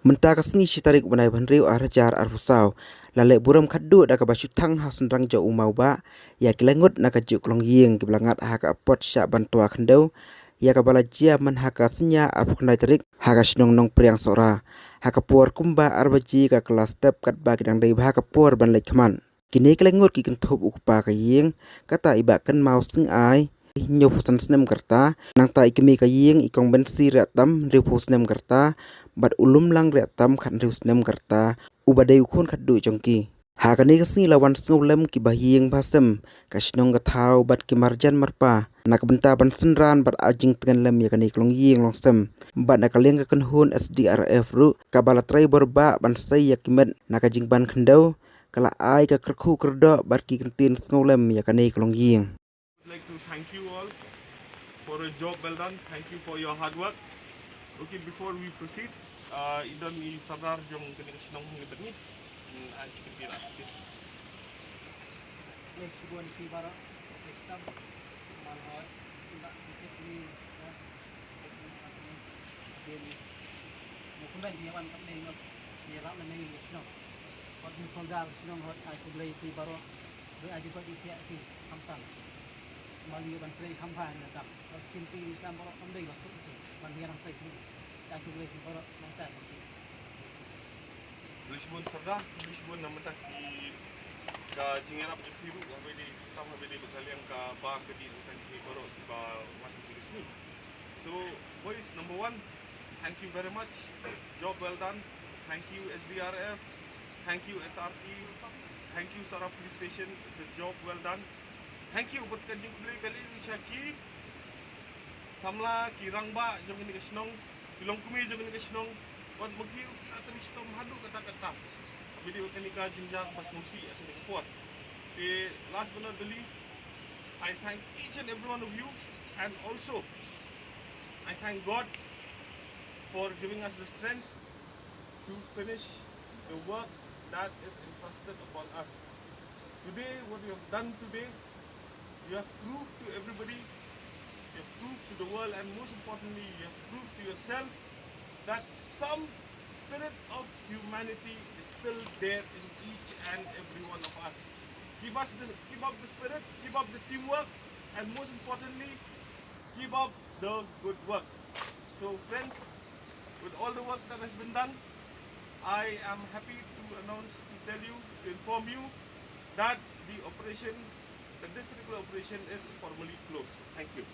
Mentah kasni si tarik banai banriu arajar arfusau. Lalek buram kaddu da ka basyu Thang ha Synrang jau Mawbah. Ya kila Ngut na ka juk klong Iing ki belangat ha ka pot syak bantua khandau. Ya ka balajia man ha ka senya arfu khandai tarik ha ka shnong nong priang sora. Ha ka puar kumba arbaji ka kelas step kat ba kidang dai ha ka puar ban lek khaman. Kini kila Ngut ki kentup ukpa ka Iing kata ibakan mau sing ai. Nyop san snem kerta nang ta ikemi ka Iing ikong bensi ratam riu snem kerta bat ulum lang ratam khat riu snem kerta ubadai ukun khat du jongki ha kani kasni lawan snolem ki bahieng basem ka snong ka thau bat ki marjan marpa nak benta ban senran bat ajing tengan lem ya kani klong Iing longsem bat nak kaleng ka kanhun SDRF ru ka balatrai borba ban sai yakimet nak ajing ban khandau kala ai ka kerkhu kerdo bat ki kentin snolem ya kani klong Iing. I'd like to thank you all for a job well done. Thank you for your hard work. Okay, before we proceed, idan ni sadar jong kini senang ngibat ni, an chicken tira. Let's go and see bara. Next time, malhoi, tidak tiket ni. Jadi, mungkin dia wan tak ni, dia tak ni senang. Kalau soldat senang hot, aku beli ti bara. Beraji kau di pihak ti, kamtang. Mali ban play kampan tak simpi kan borok pandai bos tu ban dia rantai sini tak boleh borok rantai Lisbon sarda Lisbon nama tak di ka jingerap di firu habis di sama habis di bekalian ka bang ke di bukan di borok di ba masuk di sini. So boys, number one, thank you very much, job well done. Thank you SBRF, thank you SRT, thank you Saraf Police Station, the job well done. Thank you buat kanjing beli kali Wichaki Samla kirang ba jong ini kesnong kilong kumi jong ini kesnong buat magi atau mistom hadu kata-kata video kani ka jinjang pas musi atau ni kuat. Okay, last but not the least, I thank each and every one of you, and also I thank God for giving us the strength to finish the work that is entrusted upon us. Today, what we have done today, you have proved to everybody, you have proved to the world, and most importantly, you have proved to yourself that some spirit of humanity is still there in each and every one of us. Keep up the spirit, keep up the teamwork, and most importantly, keep up the good work. So friends, with all the work that has been done, I am happy to announce, to tell you, to inform you that this particular operation is formally closed. Thank you.